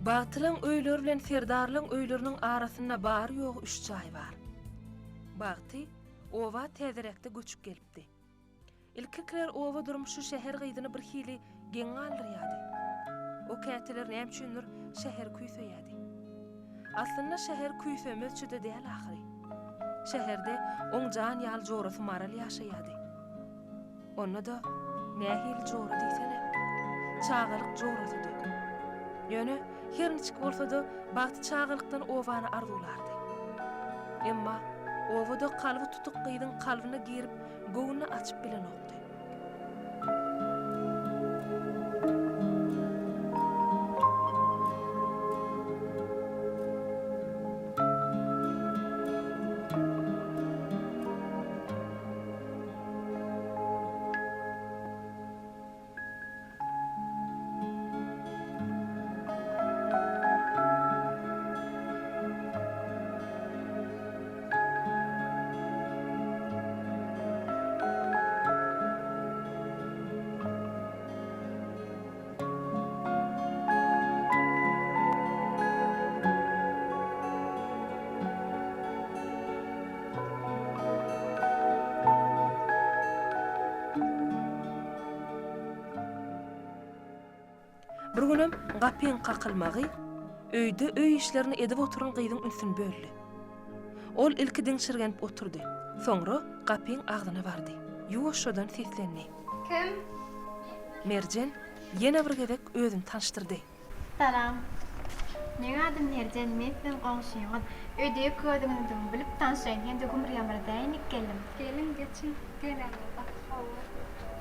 Batylyň öýleri bilen Serdarlyň öýleriniň arasynda bar ýok 3 çay bar. Bagty owa täzerekde göçüp gelipdi. Ilkikler owa durmuşy şäher gyzyny bir hili geň aldyrýady. O käteler näme üçindir şäher küýseýädi. Aslynda şäher küýsemezçide däl ahyry. Şäherde oň jan ýaly jorasy maral ýaşaýady. Onda da nähil jora diýsene. Çağalyk jorasydy. Ýöne her niçik bolsa-da bagty çağalykdan owany arzulardy. Emma owada kalby tutup gyzyň kalbyna girip göwüni açyp bilen oldy. Bir günem gapyň kakylmagy öýde öý işlerini edip oturan gyzyň ünsün böldi. Ol ilki diňşirgenip oturdy. Soňra gapyň agdyna bardy. Ýuwaşdan seslendi. Kim? Merjen ýene bir gezek özüni tanıştyrdy. Salam. Meňe adym Merjen, men sizin goňşuňyz. Öýde köýdüňizdi bilip tanışaýyn. Hende gümür ýamradaýyn geldim. Gelin geçin. Gelin.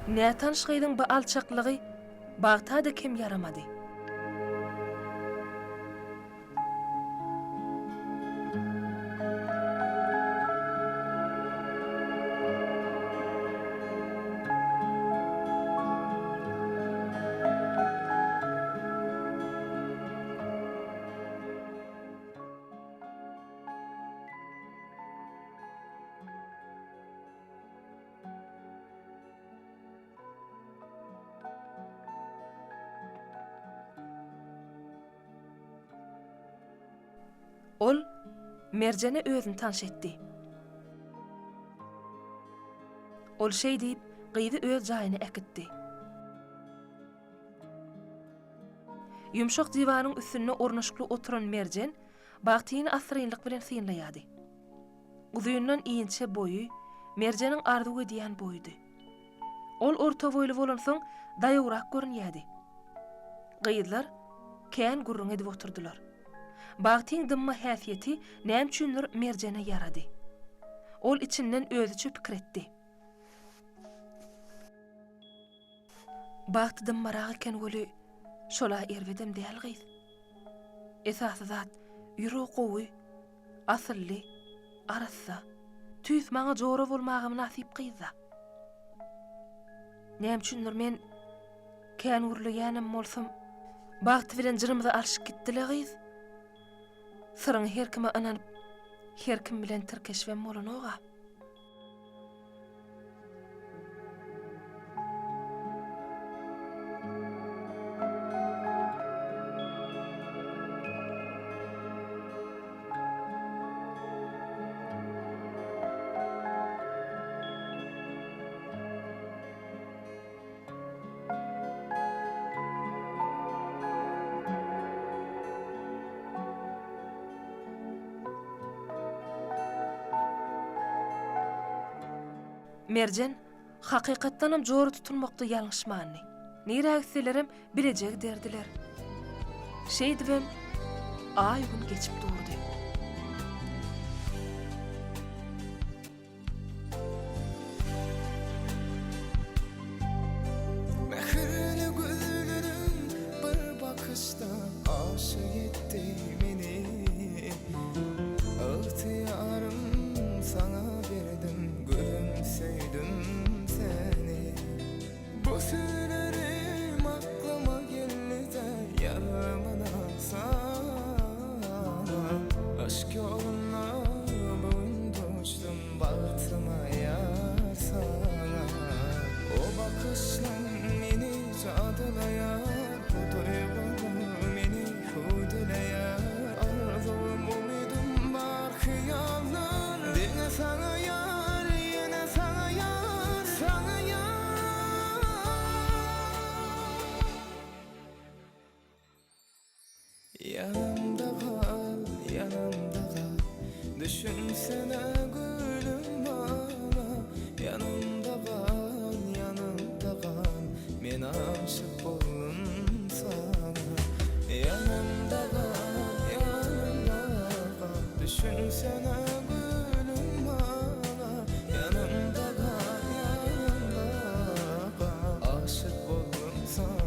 Näme tanışgydyň bu alçaklygy bagta da kim yaramady. Ol Merjene özüni tanış etdi. Ol şey diýip gyzy öz jaýyna ekitdi. Yumşak divanyň üstüne ornaşykly oturan Merjen bagtyny asrynlyk bilen synlaýady. Uzundan iýinçe boýy Merjeniň arzu edýän boýdy. Ol orta boýly bolan soň daýagrak görünýärdi. Gyzlar kän gurrun edip oturdular. Bagtyň dymma häsiýeti näme üçindir Merjene ýarady. Ol içinden özüçe pikir etdi. Bagty dymmaragy eken göli şola erwedem däl gyz. Esasy zat ýüregi gowy, asylly, arassa, tüýs maňa jora bolmagym nasip gyzda. Näme üçindir men kän urlaýanym bolsam, bagty bilen jyrymyza alşyp gitdiler gyz. Sırın her kime ananıp, her kim bilen tirkeşvem bolan oga. Merjen hakykatdanam jora tutulmakda ýalňyşmandy. Niräkselerim bilejek derdiler. Şeýdibem ay gün geçip durdy. Mehirli gözlerin bir bakışta aşık etti beni. İhtiyarım sana verdim, gülümseydüm seni. Bu sözlerim aklıma geldi de yarımın alsana. Aşk yoluna boyun düştüm, baktıma yar sana. O bakışlar beni cadılayan, bu duygular beni yanımda kal, yanımda kal. Düşünsene gülüm bana, yanımda kal, yanımda kal. Men aşık oldum sana. Yanımda kal, yanımda kal. Düşünsene gülüm bana, yanımda kal, yanımda kal. Aşık oldum sana.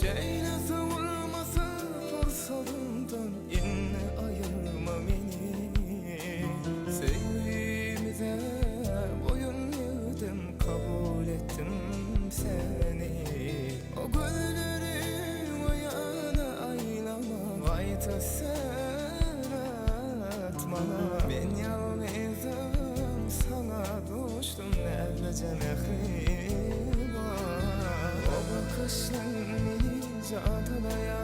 Şeylese vurmasa fırsatından inne ayırma beni. Sevgimize boyun eğdim, kabul ettim seni. O gülleri o yana aylama, gayta seyretmana. Ben yalnızım sana düştüm, nerece mehriba. O bakışın beni cadılaya,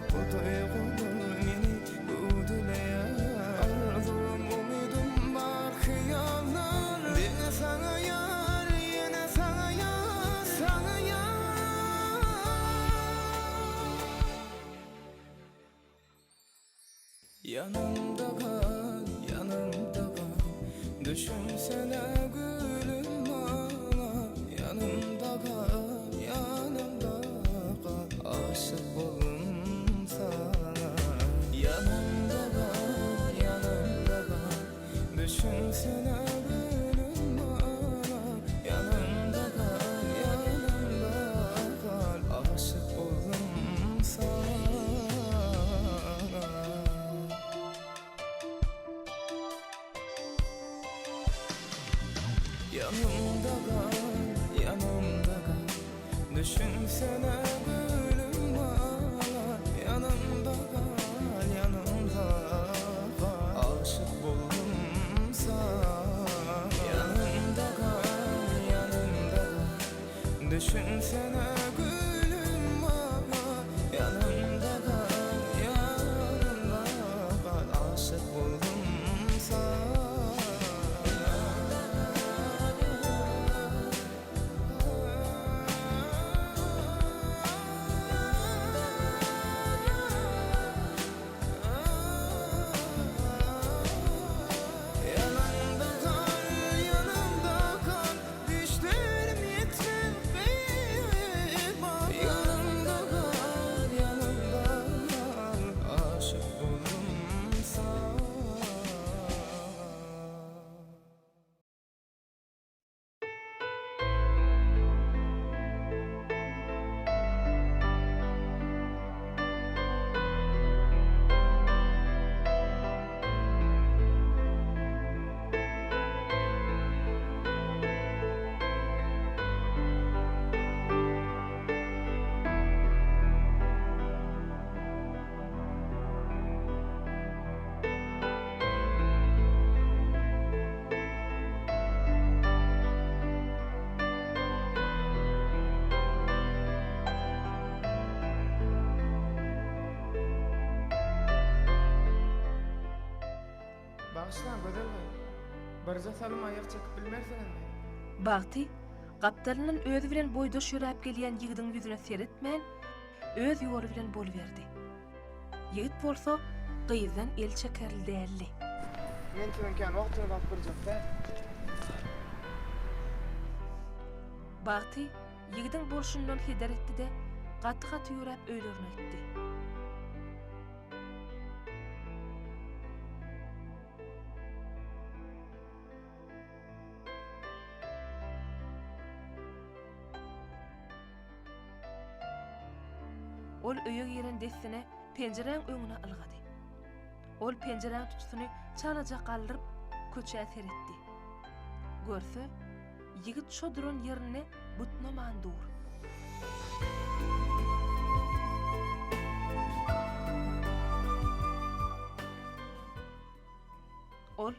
bu duygular beni udulaya. Arzum umudum var hıyarlar, yine sana yar, yine sana yar, sana yar. Yanımda kal, yanımda kal. Düşünsene gülüm bana, yanımda kal, yanımda kal. Aşık oldum sana. Yanımda kal, yanımda kal. Düşünsene gülüm bana, yanımda kal, yanımda kal. Aşık oldum sana. Yanımda kal, yanımda kal. Düşünsene gülüm bana, yanımda kal, yanımda kal. Aşık oldum sana. Yanımda kal, yanımda kal. Düşünsene gülüm bana, yanımda kal, yanımda kal. Aşık oldum sana. Yanımda kal, yanımda kal. Düşlerim yetmez beyma. Yanımda kal, yanımda kal. Aşık oldum sana. Bağışla gözeller. Barca salım ayak çekip bilmersen indi. Bagty gapdalynyň özü bilen boýdaş ýöräp gelýän ýigdiň ýüzüne seretmän, öz ýoly bilen boluberdi. Ýigit bolsa gyýzdan el çekerli däldi. Men tüňken wagtyny bapyrjak da. Bagty ýigdiň bolşundan heder etdi-de gaty-gaty ýöräp öýlerine gitdi. Ol öýe giren dessine penjereň öňüne ylgady. Ol penjereň tutsuny çalaja galdyryp köçe seretdi. Görse, yigit şo duran yerine butnaman dur. Ol,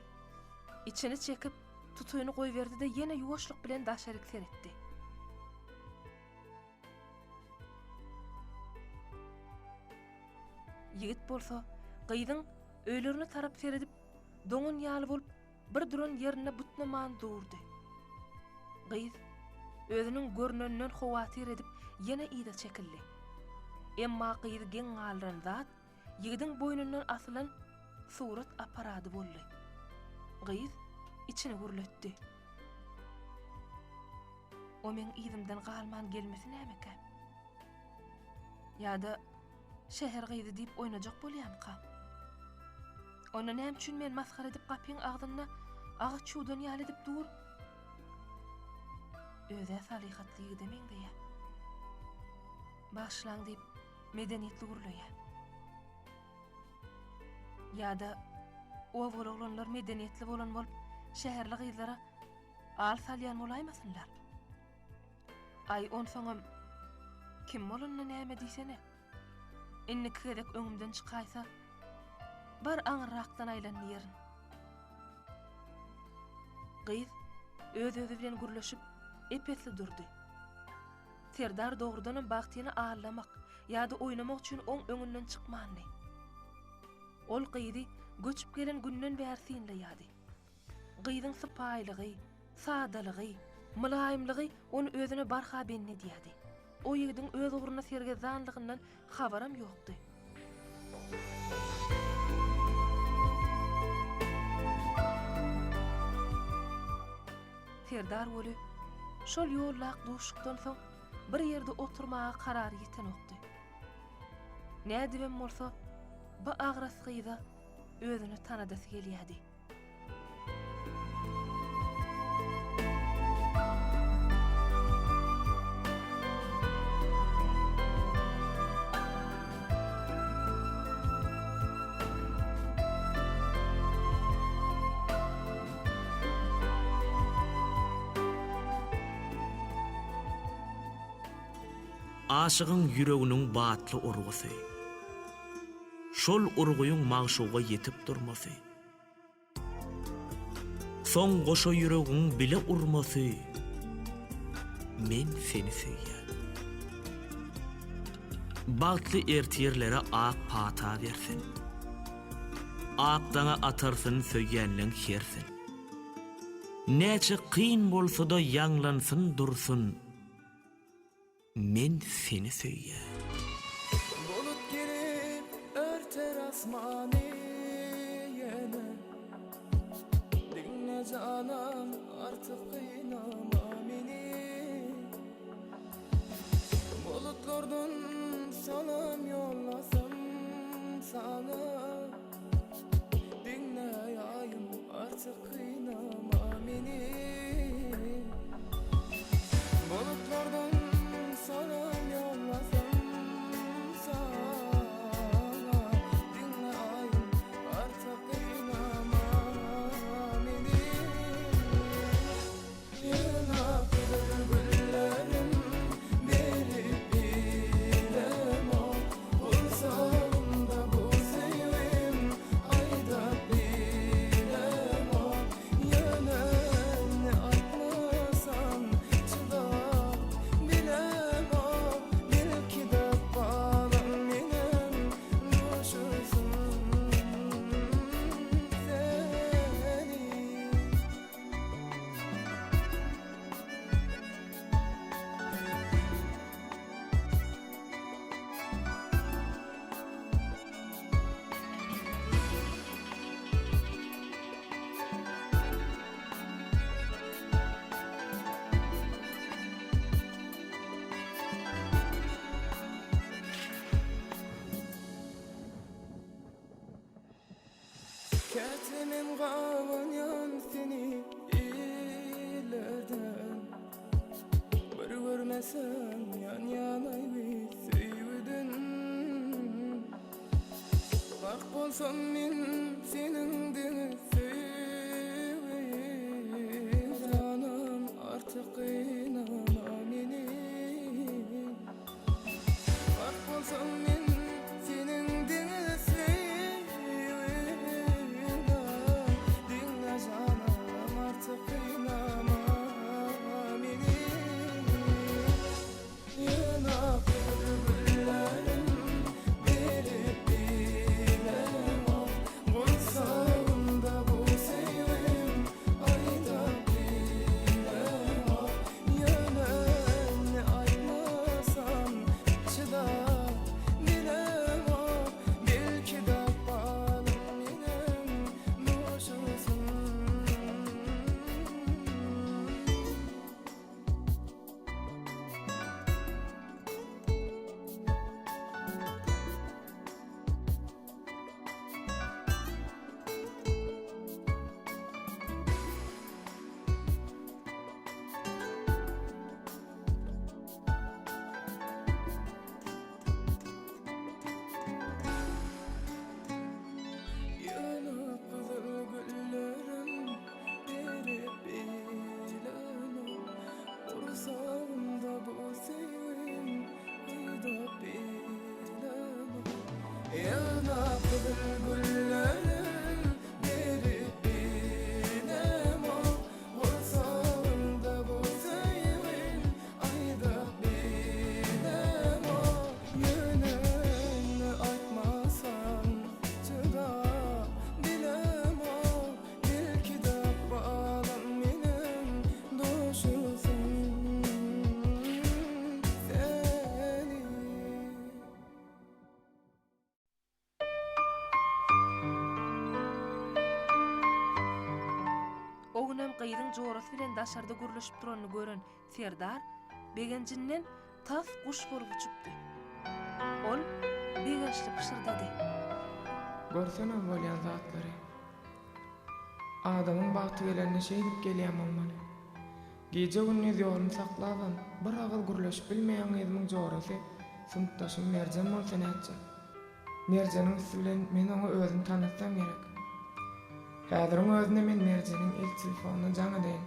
içini çekip tutuyunu koyverdi de yine yuvaşlık bilen daşarık seretti. Yigit bolsa, gıydın öýlerini tarap seredip, doňun ýaly bolup, bir duran yerine butnaman durdy. Gıyz, özünün görnönden howatyr edip, yine ýyda çekildi. Emma gıyzy geň galyran zat, ýigidin boýnundan asylan surat aparady boldy. Gıyz, içini gürletdi. O men ýzimden galman gelmesi nämekä? Ýa-da şäher gıyzy diýip oýnajak bolýamka? Ona näme üçin men maskara edip gapyň agdyna agy çuwdan ýaly edip dur? Öze salihatlygy demeňdi-ýa. Başlaň diýip medeniýetli gurulýa. Ýa-da o bolanlar medeniýetli bolan bolup şäherli gyzlara al salýan bolaýmasynlar. Ay on soňam kim bolanyny näme diýsene? Inni kedek öňümden çykaýsa, bar aňyrakdan aýlanýaryň. Gyz öz-özü bilen gürleşip epesli durdy. Serdar dogrudan bagtyny ağlamak ýa-da oýnamak üçin oň öňünden çykmandy. Ol gyzy göçüp gelen günden bäri sinleýärdi. Gyzyň sypaýlygy, sadalygy, mylaýymlygy onu özüne barha benni diýdi. O ýigidin öz ugruna sergezanlygyndan habaram ýokdy. Serdar boly şol ýollak duşukdan soň bir ýerde oturmaga karar ýeten okdy. Nädibem bolsa, bu agras gyza özüni tanadasy gelýärdi. Aşygyň ýüreginiň batly urgusy. Şol urguýuň magşuga ýetip durmasy. Soň goşa ýüregiň bile urmasy. Men seni söýýär. Batly ertierlere ak pata bersin. Akdana atarsyn söýýänliň hersin. Näçe kyn bolsa da ýanglansyn dursun. Men seni söýýär. Bulut gelip örter asmanı yine. Dinle canım artık kıynama beni. Bulutlardan salam yollasam sana. Dinle yayım artık kıynama beni. Bulutlardan salam yollasam sana. Dinle ayım artık kıynama beni. Yanaklı güllerim verip bilemem. Olsağımda bu sevim ayda bilemem. Yanağını atmasan çıdak bilemem. Belki de bağlan benim boşusun seni. Ketimim gavanyan seni ilerden. Bir görmesen yan yana süydün. Bak bolsam men senin dini süydün. O günem gyýdyň jorasy bilen daşarda gürleşip duranyny gören Serdar begenjinden tas guş bolup uçupdy. Ol begençli pişirdedi. Görsene bolýan zatlary. Adamyň bagty gelenine şey dip gelýän bolmaly. Gece gündüz ýoluny saklaban, bir agyl gürleşip bilmeýän ýerimiň jorasy sınıpdaşym Merjan bolsa näçe. Merjanyň bilen men oňa özüm tanatsam gerek. Häziriň özüne men Merjanyň ilk telefonuny jaňa deýin.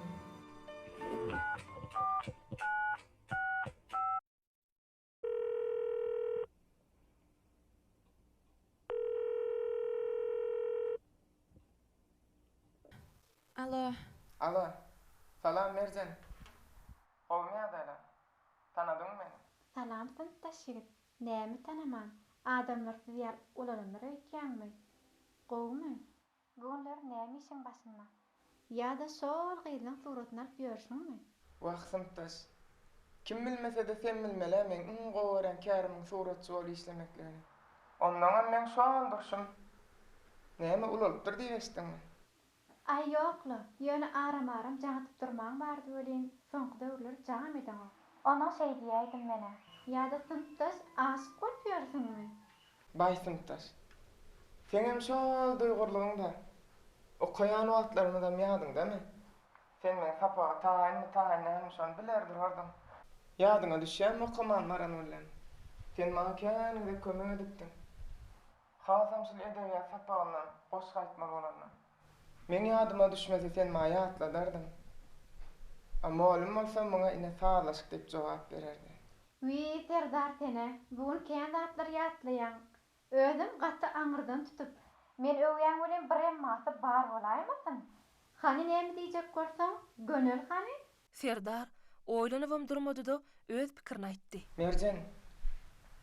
Alo, Alo, salam Merjan. Olmaýardylar. Tanadyň meni? salam sınıftaş ýigit. Näme tanaman? Adamlar diýär ulanlar öýtýänmi? Gowmy? Goňlar näme işiň başynda? Ýa-da şol gyzyň suratyny alyp ýörüşiňmi? Waq sınıpdaş. Kim bilmese de sen bilmeli men gowaran Kärimiň suratçy bolup işlemeklerini. Ondan men şu an durşum. Näme ulalypdyr diýeşdiňmi? Ay ýokla, ýöne aramaram jaňatyp durmaň bardy welin, soňky döwürler jaňam eden o. Ona şey diýäýdim mene. Ýa-da sınıftaş aşyk bolup ýörüşiňmi? Bay sınıfdaş. Sen hem şol duýgurlygyňda okaýan wagtlaryny da ýadyň dämi? Sen men sapaga taýyny hem şonu biler durardym. Ýadyňa düşýän okaman maran bilen. Sen maňa känide kömek edipdiň. Hasam şol edebiýat sapagyndan boş gaýtmak bolany. Men ýadyma düşmese sen maňa ýatladardyň. Amma oğlum bolsa maňa ine sağlaşyk diýip jogap bererdi. Wi Serdar tene, bugun kän zatlar ýatlaýan. Özüm gaty aňyrdan tutup, men öwýän bilen birem masy bar bolaýmysyn? Hani näme diýjek bolsaň, gönül hani? Serdar oýlanyp durmady da öz pikirini aýtdy. Merjan,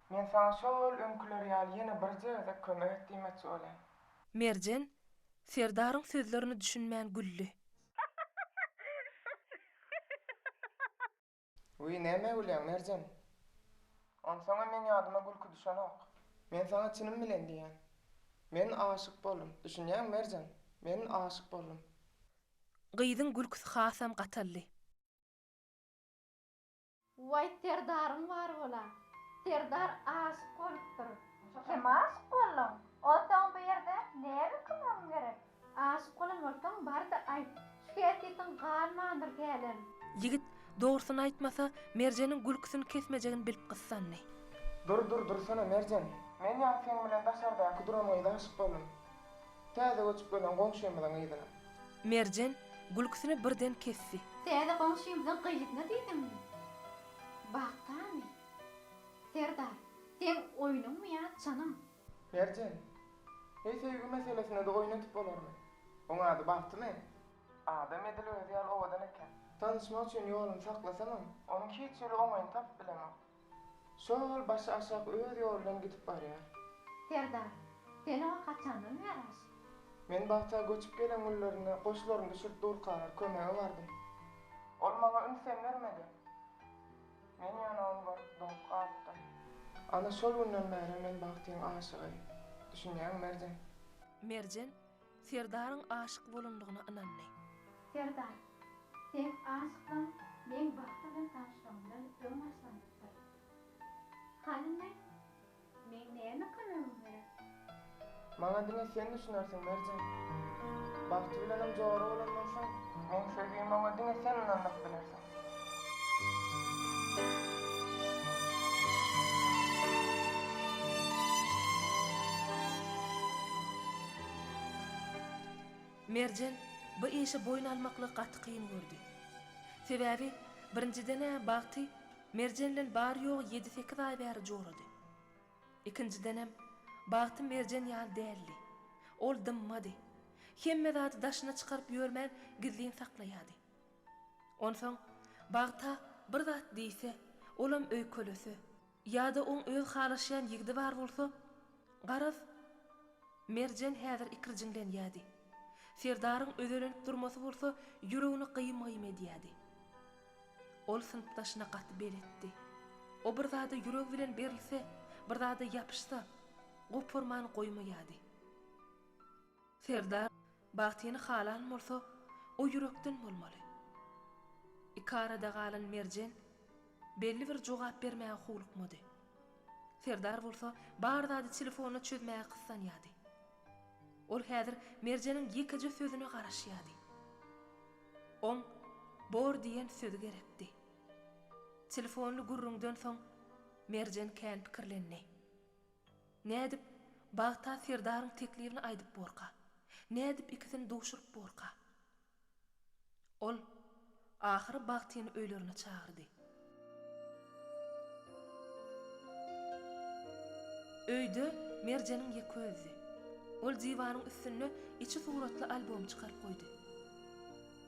men sana şol öňküler ýaly ýene bir jerde kömek etdiňmeçi bolan. Merjan Serdaryň sözlerini düşünmän güldü. Uy näme bolýan Merjan? On sana men ýadyma gülki düşenok. Men sana çynym bilen diýen. Men aşyk boldum. Düşünýän Merjan? Men aşyk boldum. Gyzyň gülküsi hasam gatally. Vay Serdarym var bola. Serdar aşyk bolupdyr. Kim aşyk boldum? O soň bu ýerde näme kılmam gerek? Aşyk bolan bolsaň barda aýt. Şu ýetiň galmandyr gelen. Yigit dogrusyny aýtmasa Merjanyň gülküsini kesmejegini bilip gyssandy. Dursana Merjan. Men ýa sen bilen daşardaky duramaýda aşyk boldum. Täze göçüp gelen goňşym bilen ýydylar. Merjan gülküsini birden kesdi. Täze goňşymyň gyýytyna diýdim. Baktamy. Serdar, sen oýnunmy ýa çanyň? Merjan, sevgi meselesine de oynatyp bolarmy? Oňa ady baktymy? Adam edil özi ýaly owadan eken. Tanışmak üçin ýoluny saklasam, onuň hiç ýeri oňaýyn tapyp bilemem. Şol başy aşağı öz ýolundan gidip barýar. Serdar, sen oňa kaçandan beraş? Men bagta göçüp gelen gullerini, goşlaryny düşürip durkarar kömege bardym. Ol maňa ünsem bermedi. Men ýana onu baryp doňup galypdym. Ana şol günden beri men bagtyň aşygy. Düşünýän Merjan? Merjan Serdaryň aşyk bolandygyna inandy. Serdar, sen aşykdan men bagty bilen tanışdygymdan öň başlandyr. Hanne? Men näme kılmam gerek? Maňa diňe sen düşünersiň Merjan. Bagty bilenem jogary bolandan soň, men sevgimi maňa diňe sen inanmak bilersiň. Merjan bu işe boyun almakly gaty kıyın gördü. Sebäbi birinciden bagty Merjan bilen bar ýok 7-8 ay bäri jorady. İkinciden Bagty merjen ýaly däldi. Ol dymmady. Hemme zat daşyna çykaryp ýörmän gizliň saklaýady. Onsoň bagta bir zat diýse, olam öýkelese, ýa-da oň öz halaşýan ýigdi bar bolsa, garaz merjen häzir ikirjiňden ýady. Serdaryň özelenip durmasy bolsa, ýüregini gıym-gıym edýärdi. Ol sınıpdaşyna gaty beretdi. O bir zada ýüreg bilen berilse, bir zada ýapyşsa, gopurmany goýmaýardy. Serdar bagtyny halan bolsa, o ýürekden bolmaly. Ikarada galan merjen belli bir jogap bermäge hulukmady. Serdar bolsa, bar zada telefonu çözmäge kyssanýardy. Ol häzir merjeniň ýekiji sözüne garaşýardy. On bor diýen söz gerekdi. Telefonu gurrundan soň merjen kän pikirlenni. Nädip bagta Serdaryň teklifini aýdyp borka. Nädip ikisini duşuryp borka. Ol ahyry bagtyny öýlerine çağırdy. Öýde merjeniň ýeki özü. Ol divanyň üstüne içi suratly albom çykaryp goýdy.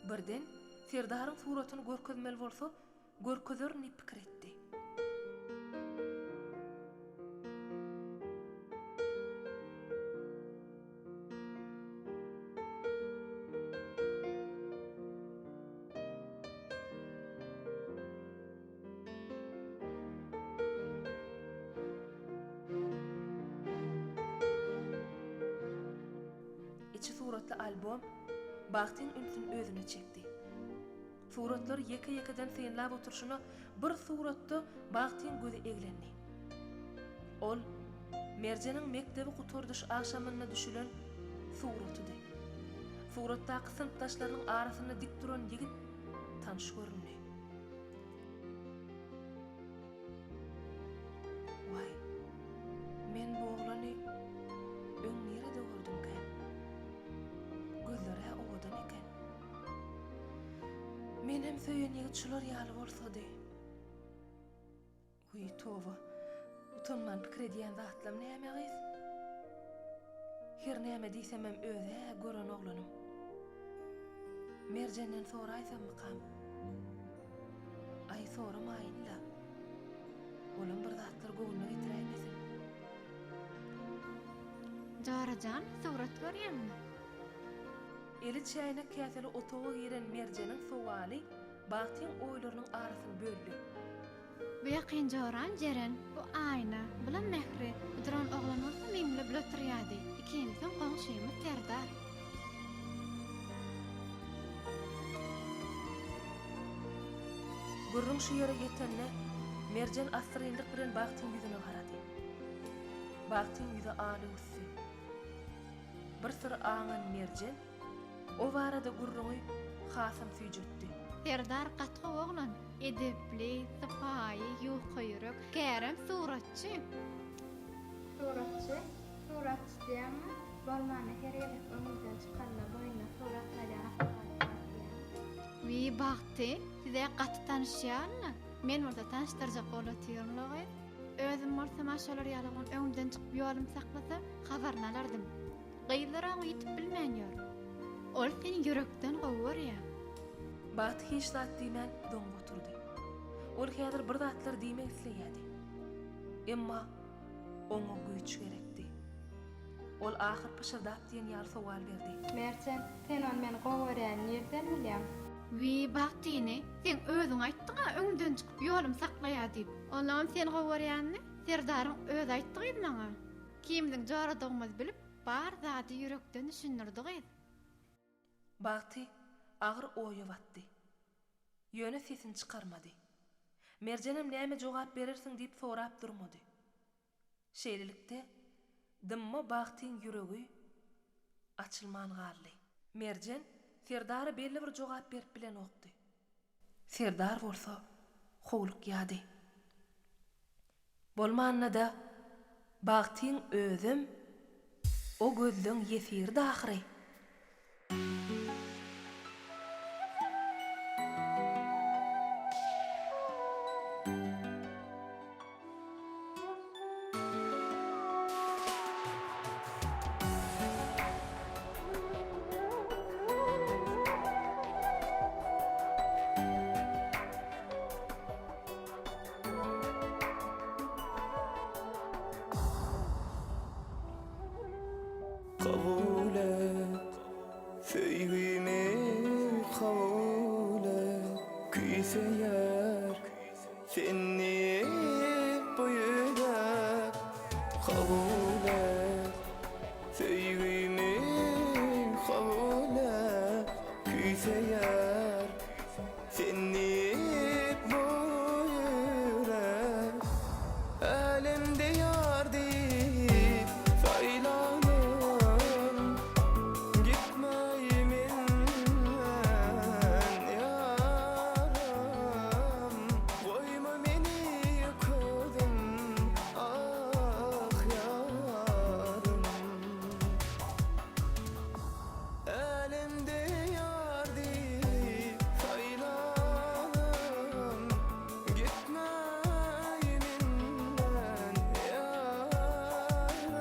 Birden Serdaryň suratyny görkezmeli bolsa, görkezerini pikir etdi. İçi suratly albom bagtyň ünsün özüne çekdi. Suratlar yeke-yekeden synlap oturşuna bir suratda bagtyň gözi eglenni. Ol merjeniň mektebi guturdyş akşamyna düşülen suratydy. Suratdaky sınıpdaşlarynyň arasyna dik duran ýigit tanış görünni. Vay, men bu oglany öň nerede gördüm ken? Gözleri owadan eken. Men hem söýen ýigitçiler ýaly bolsady. Uy towa, utanman pikir edýän zatlam näme gys? Her näme diýsem hem öze gören oglanım. Merjenden soraýsam mykam? Ay soramaýynla. Olam bir zatlar gowuna getiräýmesin. Jarajan surat görýärmi? Eli çäýnek käseli otağa giren merjeniň sowaly bagtyň oýlarynyň arasyny böldü. Bu ýakyn jaran jeren, bu aýna bilen mehri duran oglan bolsa memle bilen oturýardy. Ikimizin goňşymyz Serdar. Gurrun şu ýere ýetende merjen asyryndyk bilen bagtyň ýüzüne garady. Bagtyň ýüzi aly üssü. Bir syr aňan merjen o barada gurruny hasam süýjetdi. Serdar gatga oglan, edepli, sypaýy, ýuqyruk, gärem suratçy. Suratçı diýäňmi? Bolmany her ýere öňünden çykanda boýuna suratlaryna Wi bagty, size gaty tanışýarmy? Men orada tanıştyrjak bolatyrmyň. Özüm bolsa maşalar ýalygyň öňünden çykyp ýolum saklasa, habaryny alardym. Gyýlara ýitip bilmänýär. Ol seni ýürekden gowurýar. Bagty hiç zat diýmän doň oturdy. Ol häzir bir zatlar diýmek isleýärdi. Emma oňa güýç gerekdi. Ol ahyr pışırdap diýen ýaly sowal berdi. Mersen, sen on meni gowurýan ýerden bilýär. Wi bagtyny, sen özüň aýtdyňa öňünden çykyp ýolum saklaýar diýip. Olam sen gowurýanny, Serdaryň öz aýtdygy maňa. Kimdiň jaradygymy bilip, bar zady ýürekden düşünürdi. Bagty agyr oýa batdy. Ýöne sesini çykarmady. Merjenim näme jogap berersiň diýip sorap durmady. Şeýlelikde dymma bagtyň ýüregi açylman galdy. Merjen Serdary belli bir jogap berip bilen okdy. Serdar bolsa howluk ýady. Bolmanyna da bagtyň özüm o gözlüň ýesir dahyry. küýseýär seni buýrak kabul et söýgümi kabul et küýseýär seni buýrak elimde ýar diýip saýlanam gitmeýimen ýaram goýma meni ýöküldüm ah ýarym elimde ýar diýip saýlanam gitmeýimen ýaram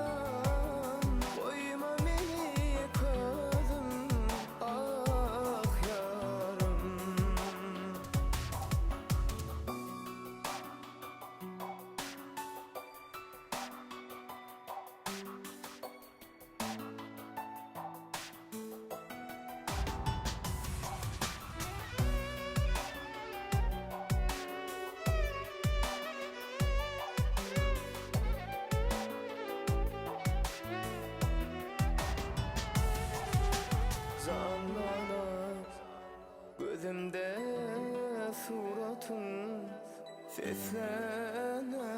goýma meni ýöküldüm ah ýarym Zanlanar gözümde suratın seslener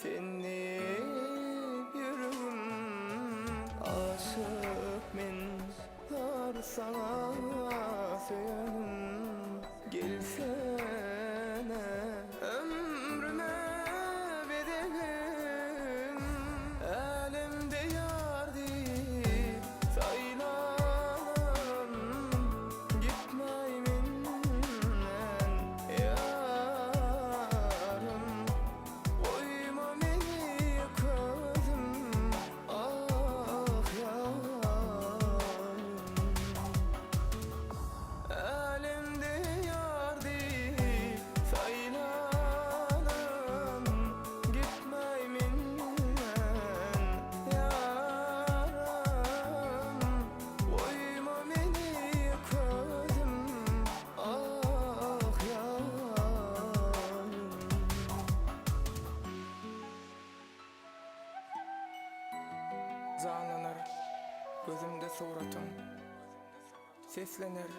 seni yüreğim aşık men har sana söylenim gelsene ömrüme bedelim elimde yar deyip saylanam gitmeýimen ýarym goýma meni ýöküldüm ah ýarym elimde yar deyip saylanam gitmeýimen ýarym goýma meni ýöküldüm ah ýarym Zanlanar gözümde suratın seslenir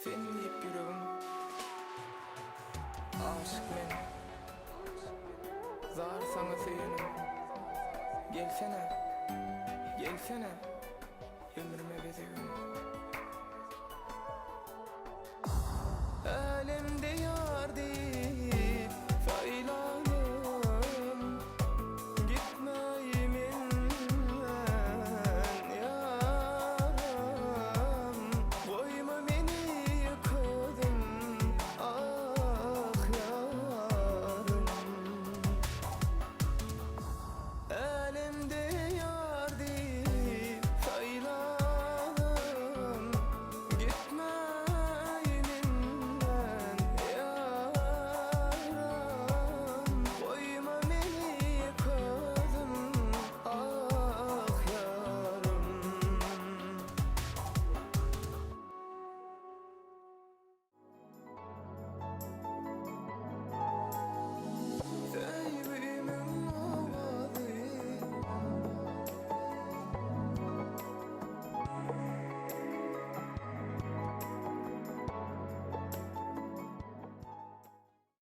sen diýip yüreğim aşyk men zar sana söylenim gelsene ömrüme bedelim